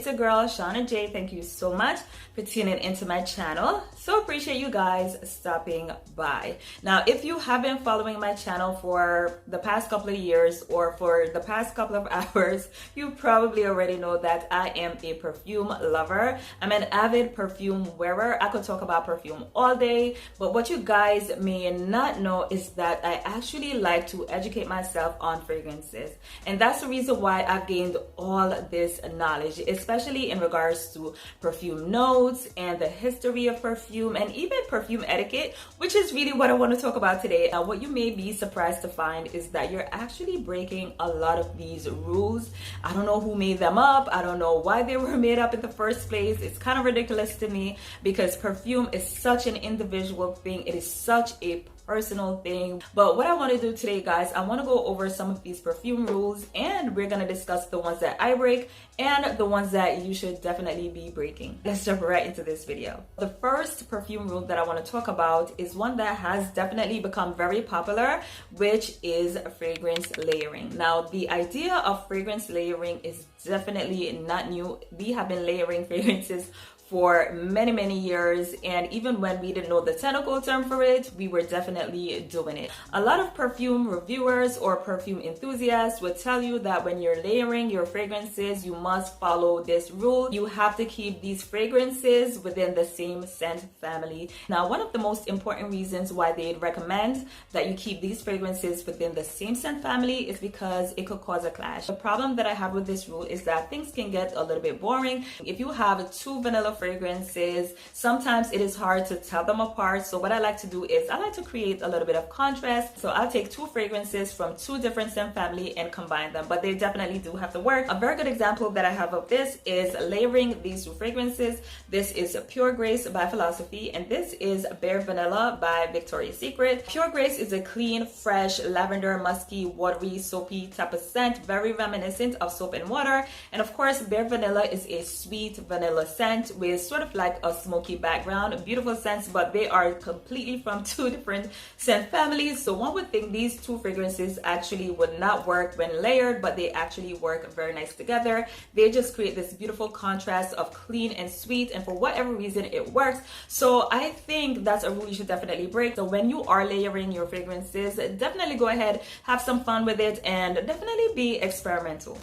your girl, Shauna J. Thank you so much for tuning into my channel. So appreciate you guys stopping by. Now, if you have been following my channel for the past couple of years or for the past couple of hours, you probably already know that I am a perfume lover. I'm an avid perfume wearer. I could talk about perfume all day, but what you guys may not know is that I actually like to educate myself on fragrances. And that's the reason why I've gained all this knowledge, especially in regards to perfume notes and the history of perfume and even perfume etiquette, which is really what I want to talk about today. Now, what you may be surprised to find is that you're actually breaking a lot of these rules. I don't know who made them up. I don't know why they were made up in the first place. It's kind of ridiculous to me because perfume is such an individual thing. It is such a personal thing. But what I want to do today, guys, I want to go over some of these perfume rules, and we're going to discuss the ones that I break and the ones that you should definitely be breaking. Let's jump right into this video. The first perfume rule that I want to talk about is one that has definitely become very popular, which is fragrance layering. Now, the idea of fragrance layering is definitely not new. We have been layering fragrances for many years, and even when we didn't know the technical term for it, we were definitely doing it. A lot of perfume reviewers or perfume enthusiasts would tell you that when you're layering your fragrances, you must follow this rule. You have to keep these fragrances within the same scent family. Now, one of the most important reasons why they'd recommend that you keep these fragrances within the same scent family is because it could cause a clash. The problem that I have with this rule is that things can get a little bit boring. If you have two vanilla fragrances, sometimes it is hard to tell them apart. So what I like to do is I like to create a little bit of contrast. So I'll take two fragrances from two different scent family and combine them, but they definitely do have to work. A very good example that I have of this is layering these two fragrances. This is Pure Grace by Philosophy, and this is Bare Vanilla by Victoria's Secret. Pure Grace is a clean, fresh, lavender, musky, watery, soapy type of scent, very reminiscent of soap and water. And of course, Bare Vanilla is a sweet vanilla scent with sort of like a smoky background. Beautiful scents, but they are completely from two different scent families. So one would think these two fragrances actually would not work when layered, but they actually work very nice together. They just create this beautiful contrast of clean and sweet, and for whatever reason it works. So I think that's a rule you should definitely break. So when you are layering your fragrances, definitely go ahead, have some fun with it, and definitely be experimental.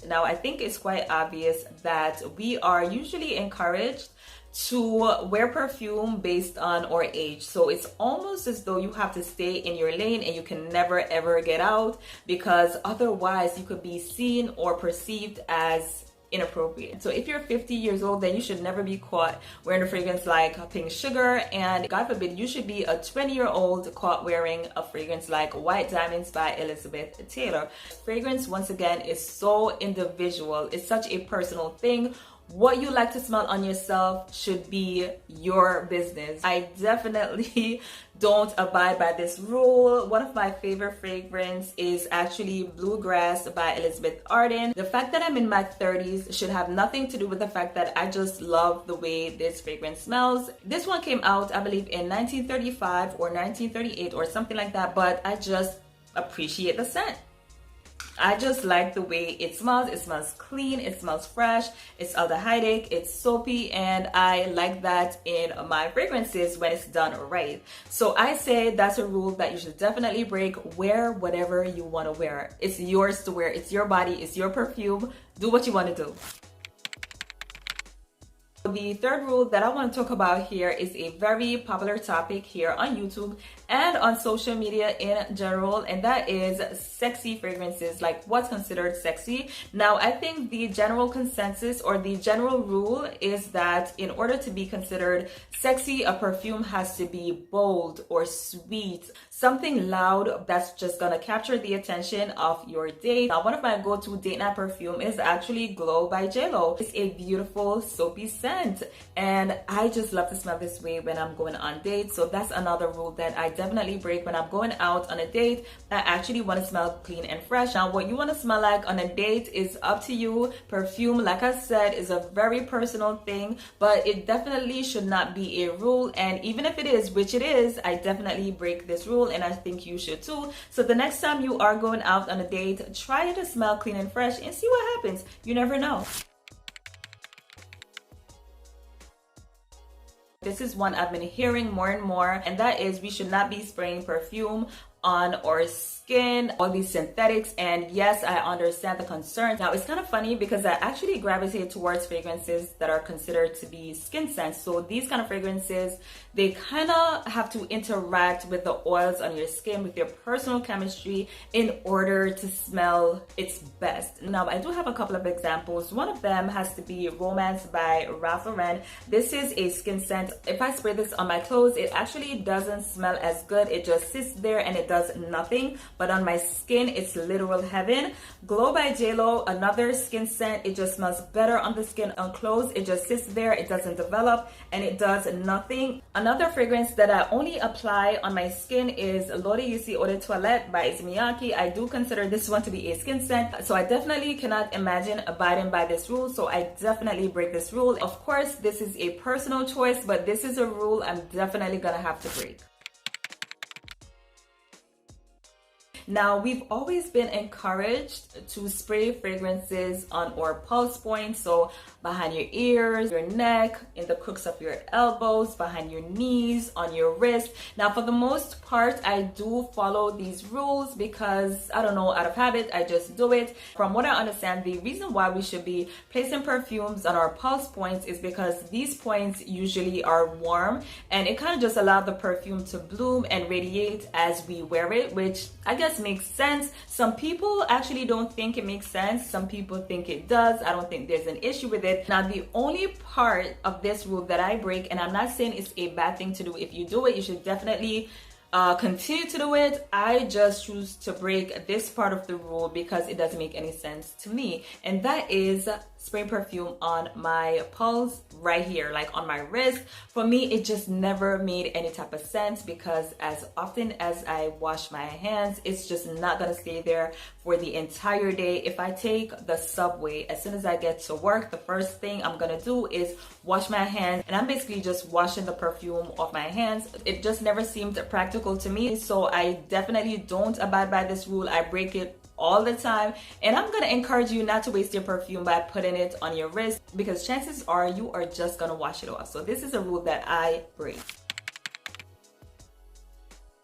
Now, I think it's quite obvious that we are usually encouraged to wear perfume based on our age. So it's almost as though you have to stay in your lane and you can never ever get out, because otherwise you could be seen or perceived as inappropriate. So if you're 50 years old, then you should never be caught wearing a fragrance like Pink Sugar, and God forbid you should be a 20-year-old caught wearing a fragrance like White Diamonds by Elizabeth Taylor. Fragrance, once again, is so individual. It's such a personal thing. What you like to smell on yourself should be your business. I definitely don't abide by this rule. One of my favorite fragrance is actually Bluegrass by Elizabeth Arden. The fact that I'm in my 30s should have nothing to do with the fact that I just love the way this fragrance smells. This one came out, I believe, in 1935 or 1938 or something like that, but I just appreciate the scent. I just like the way it smells. It smells clean, it smells fresh, it's aldehydic, it's soapy, and I like that in my fragrances when it's done right. So I say that's a rule that you should definitely break. Wear whatever you want to wear. It's yours to wear. It's your body, it's your perfume. Do what you want to do. The third rule that I want to talk about here is a very popular topic here on YouTube and on social media in general, and that is sexy fragrances, like what's considered sexy. Now, I think the general consensus or the general rule is that in order to be considered sexy, a perfume has to be bold or sweet, something loud that's just gonna capture the attention of your date. Now, one of my go-to date night perfume is actually Glow by JLo. It's a beautiful soapy scent, and I just love to smell this way when I'm going on dates. So that's another rule that I definitely break when I'm going out on a date. I actually want to smell clean and fresh. Now, what you want to smell like on a date is up to you. Perfume, like I said, is a very personal thing, but it definitely should not be a rule. And even if it is, which it is, I definitely break this rule, and I think you should too. So the next time you are going out on a date, try to smell clean and fresh and see what happens. You never know. This is one I've been hearing more and more, and that is we should not be spraying perfume on our skin, all these synthetics. And yes, I understand the concern. Now, it's kind of funny because I actually gravitate towards fragrances that are considered to be skin scents. So these kind of fragrances, they kind of have to interact with the oils on your skin, with your personal chemistry, in order to smell its best. Now, I do have a couple of examples. One of them has to be Romance by Ralph Lauren. This is a skin scent. If I spray this on my clothes, it actually doesn't smell as good. It just sits there and it does nothing. But on my skin, it's literal heaven. Glow by JLo, another skin scent. It just smells better on the skin. On clothes, it just sits there. It doesn't develop and it does nothing. Another fragrance that I only apply on my skin is L'Eau de Yusi Eau de Toilette by Miyake. I do consider this one to be a skin scent, so I definitely cannot imagine abiding by this rule, so I definitely break this rule. Of course, this is a personal choice, but this is a rule I'm definitely gonna have to break. Now, we've always been encouraged to spray fragrances on our pulse points, so behind your ears, your neck, in the crooks of your elbows, behind your knees, on your wrist. Now, for the most part, I do follow these rules because, I don't know, out of habit, I just do it. From what I understand, the reason why we should be placing perfumes on our pulse points is because these points usually are warm, and it kind of just allows the perfume to bloom and radiate as we wear it, which I guess makes sense. Some people actually don't think it makes sense. Some people think it does. I don't think there's an issue with it. Now, the only part of this rule that I break, and I'm not saying it's a bad thing to do. If you do it, you should definitely continue to do it. I just choose to break this part of the rule because it doesn't make any sense to me, and that is spraying perfume on my pulse right here, like on my wrist. For me, it just never made any type of sense because as often as I wash my hands, it's just not gonna stay there for the entire day. If I take the subway, as soon as I get to work, the first thing I'm gonna do is wash my hands, and I'm basically just washing the perfume off my hands. It just never seemed practical to me, so I definitely don't abide by this rule. I break it all the time, and I'm gonna encourage you not to waste your perfume by putting it on your wrist because chances are you are just gonna wash it off. So this is a rule that I break.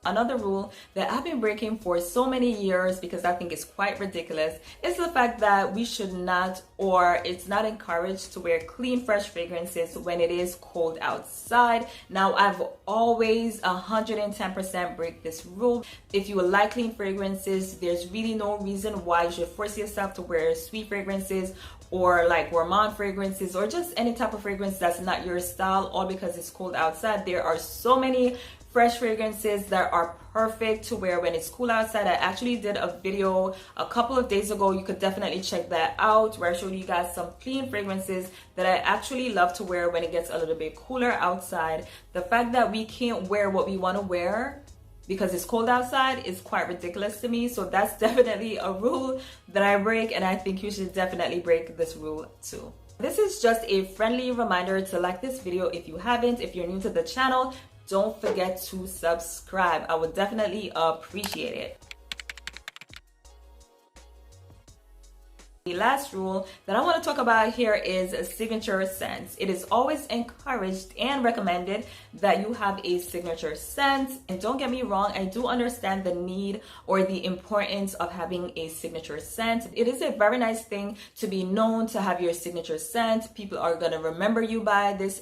Another rule that I've been breaking for so many years because I think it's quite ridiculous is the fact that we should not, or it's not encouraged to wear clean, fresh fragrances when it is cold outside. Now, I've always 110% break this rule. If you like clean fragrances, there's really no reason why you should force yourself to wear sweet fragrances or like gourmand fragrances or just any type of fragrance that's not your style, all because it's cold outside. There are so many fresh fragrances that are perfect to wear when it's cool outside. I actually did a video a couple of days ago. You could definitely check that out where I showed you guys some clean fragrances that I actually love to wear when it gets a little bit cooler outside. The fact that we can't wear what we want to wear because it's cold outside is quite ridiculous to me. So that's definitely a rule that I break, and I think you should definitely break this rule too. This is just a friendly reminder to like this video if you haven't. If you're new to the channel, don't forget to subscribe. I would definitely appreciate it. The last rule that I want to talk about here is signature scents. It is always encouraged and recommended that you have a signature scent. And don't get me wrong, I do understand the need or the importance of having a signature scent. It is a very nice thing to be known to have your signature scent. People are going to remember you by this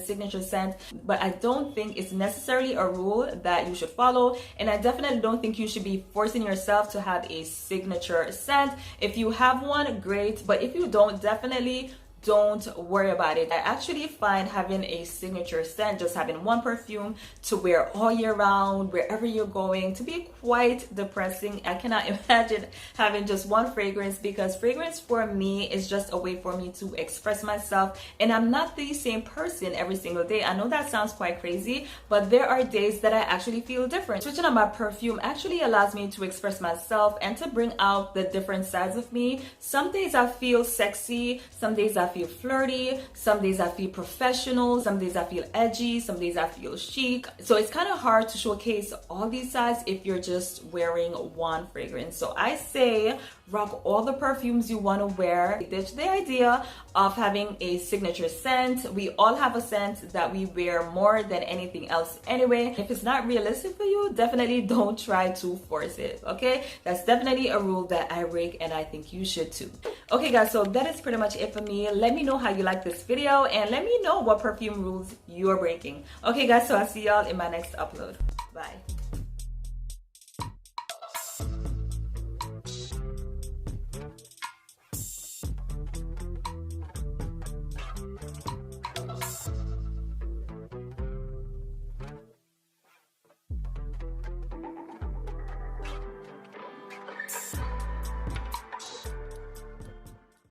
signature scent, but I don't think it's necessarily a rule that you should follow. And I definitely don't think you should be forcing yourself to have a signature scent. If you have one, great, but if you don't, definitely don't worry about it. I actually find having a signature scent, just having one perfume to wear all year round, wherever you're going, to be quite depressing. I cannot imagine having just one fragrance, because fragrance for me is just a way for me to express myself, and I'm not the same person every single day. I know that sounds quite crazy, but there are days that I actually feel different. Switching on my perfume actually allows me to express myself and to bring out the different sides of me. Some days I feel sexy, some days I feel flirty, some days I feel professional, some days I feel edgy, some days I feel chic. So it's kind of hard to showcase all these sides if you're just wearing one fragrance. So I say rock all the perfumes you want to wear. Ditch the idea of having a signature scent. We all have a scent that we wear more than anything else anyway. If it's not realistic for you, definitely don't try to force it, okay? That's definitely a rule that I break, and I think you should too. Okay guys, so that is pretty much it for me. Let me know how you like this video, and let me know what perfume rules you're breaking. Okay guys, so I'll see y'all in my next upload. Bye.